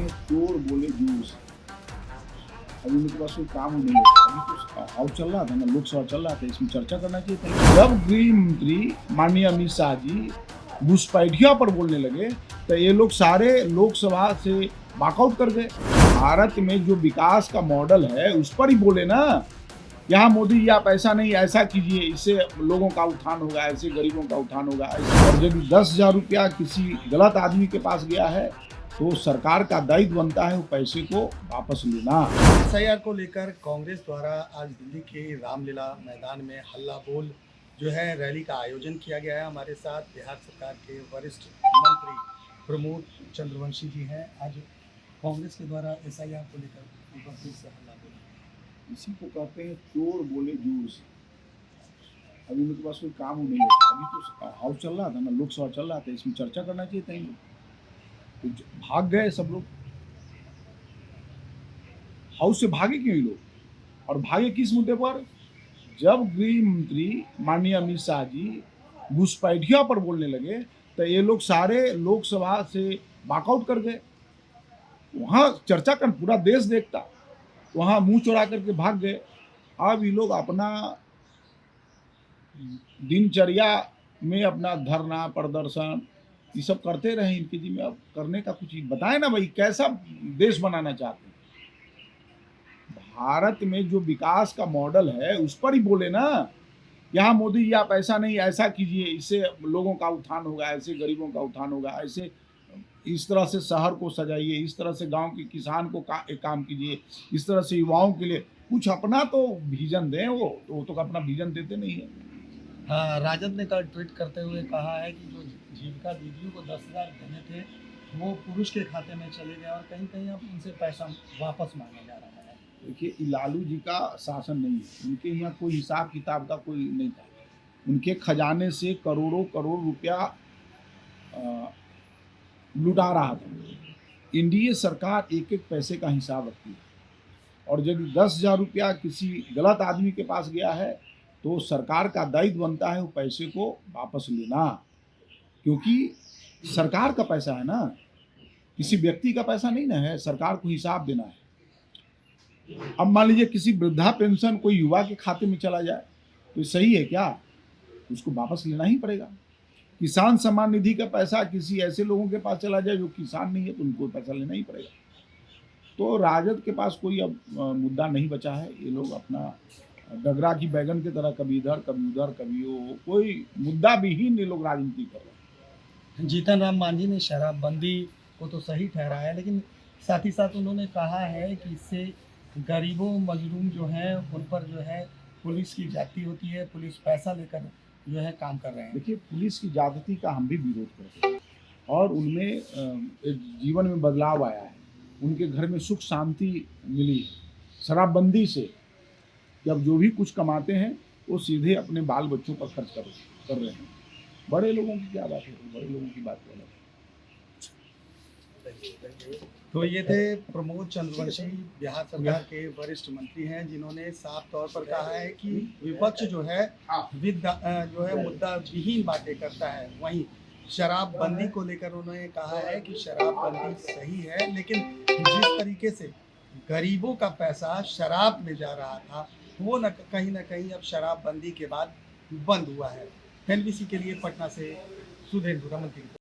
हैं चोर बोले जूस। अभी उनके पास कोई काम नहीं है। अभी तो हाउस चल रहा था ना, लोकसभा चल रहा था, इसमें चर्चा करना चाहिए था। जब गृह मंत्री माननीय अमित शाह जी घुसपैठिया पर बोलने लगे तो ये लोग सारे लोकसभा से वॉकआउट कर गए। भारत में जो विकास का मॉडल है उस पर ही बोले ना। यहाँ मोदी जी आप ऐसा नहीं ऐसा कीजिए, इससे लोगों का उत्थान होगा, ऐसे गरीबों का उत्थान होगा। और जब 10,000 रुपया किसी गलत आदमी के पास गया है तो सरकार का दायित्व बनता है वो पैसे को वापस लेना। एसआईआर को लेकर कांग्रेस द्वारा आज दिल्ली के रामलीला मैदान में हल्ला बोल जो है रैली का आयोजन किया गया है। हमारे साथ बिहार सरकार के वरिष्ठ मंत्री प्रमोद चंद्रवंशी जी हैं। आज कांग्रेस के द्वारा एसआईआर को लेकर उपस्थित से हल्ला बोल। इसी को कहते हैं चोर बोले जूस। अभी उनके पास कोई काम नहीं है। अभी तो हाउस चल रहा था ना, लोकसभा चल रहा था, इसमें चर्चा करना चाहिए था। तो भाग गए सब लोग, हाउस से भागे क्यों ये लोग? और भागे किस मुद्दे पर? जब गृह मंत्री माननीय अमित शाह जी घुसपैठिया पर बोलने लगे तो ये लोग सारे लोकसभा से वॉकआउट कर गए। वहां चर्चा कर पूरा देश देखता, वहां मुंह चुरा करके भाग गए। अब ये लोग अपना दिनचर्या में अपना धरना प्रदर्शन ये सब करते रहे। इनके जी में अब करने का कुछ बताएं ना भाई, कैसा देश बनाना चाहते हैं? भारत में जो विकास का मॉडल है उस पर ही बोले ना। यहाँ मोदी जी आप ऐसा नहीं ऐसा कीजिए, इससे लोगों का उत्थान होगा, ऐसे गरीबों का उत्थान होगा, ऐसे इस तरह से शहर को सजाइए, इस तरह से गांव के किसान को एक काम कीजिए, इस तरह से युवाओं के लिए कुछ अपना तो विजन दें। वो तो अपना विजन देते नहीं है। हाँ, राजद ने कल ट्वीट करते हुए कहा है कि जो जीविका दीदियों को 10,000 देने थे वो पुरुष के खाते में चले गए और कहीं कहीं अब उनसे पैसा वापस मांगा जा रहा है। देखिए लालू जी का शासन नहीं है, उनके यहाँ कोई हिसाब किताब का कोई नहीं था। उनके खजाने से करोड़ों करोड़ रुपया लुटा रहा था। एनडीए सरकार एक एक पैसे का हिसाब रखती है। और जब 10,000 रुपया किसी गलत आदमी के पास गया है तो सरकार का दायित्व बनता है वो पैसे को वापस लेना, क्योंकि सरकार का पैसा है ना, किसी व्यक्ति का पैसा नहीं ना है। सरकार को हिसाब देना है। अब मान लीजिए किसी वृद्धा पेंशन कोई युवा के खाते में चला जाए तो सही है क्या? उसको वापस लेना ही पड़ेगा। किसान सम्मान निधि का पैसा किसी ऐसे लोगों के पास चला जाए जो किसान नहीं है तो उनको पैसा लेना ही पड़ेगा। तो राजद के पास कोई अब मुद्दा नहीं बचा है। ये लोग अपना डगरा की बैगन की तरह कभी इधर कभी उधर कभी वो, कोई मुद्दा विहीन ये लोग राजनीति कर रहे हैं। जीतन राम मांझी ने शराबबंदी को तो सही ठहराया, लेकिन साथ ही साथ उन्होंने कहा है कि इससे गरीबों मजलूम जो हैं उन पर जो है पुलिस की जाती होती है, पुलिस पैसा लेकर जो है काम कर रहे हैं। देखिए पुलिस की ज्यादती का हम भी विरोध करते हैं और उनमें एक जीवन में बदलाव आया है। उनके घर में सुख शांति मिली है शराबबंदी से कि अब जो भी कुछ कमाते हैं वो सीधे अपने बाल बच्चों पर खर्च कर रहे हैं। बड़े लोगों की क्या बात है, बड़े लोगों की बात अलग है। तो ये थे प्रमोद चंद्रवंशी, बिहार सरकार के वरिष्ठ मंत्री हैं, जिन्होंने साफ तौर पर कहा है कि विपक्ष जो है मुद्दा विहीन बातें करता है। वहीं शराबबंदी को लेकर उन्होंने कहा है कि शराबबंदी सही है, लेकिन जिस तरीके से गरीबों का पैसा शराब में जा रहा था वो कहीं ना कहीं अब शराबबंदी के बाद बंद हुआ है। एनबीसी के लिए पटना से सुधीर रमन की रिपोर्ट।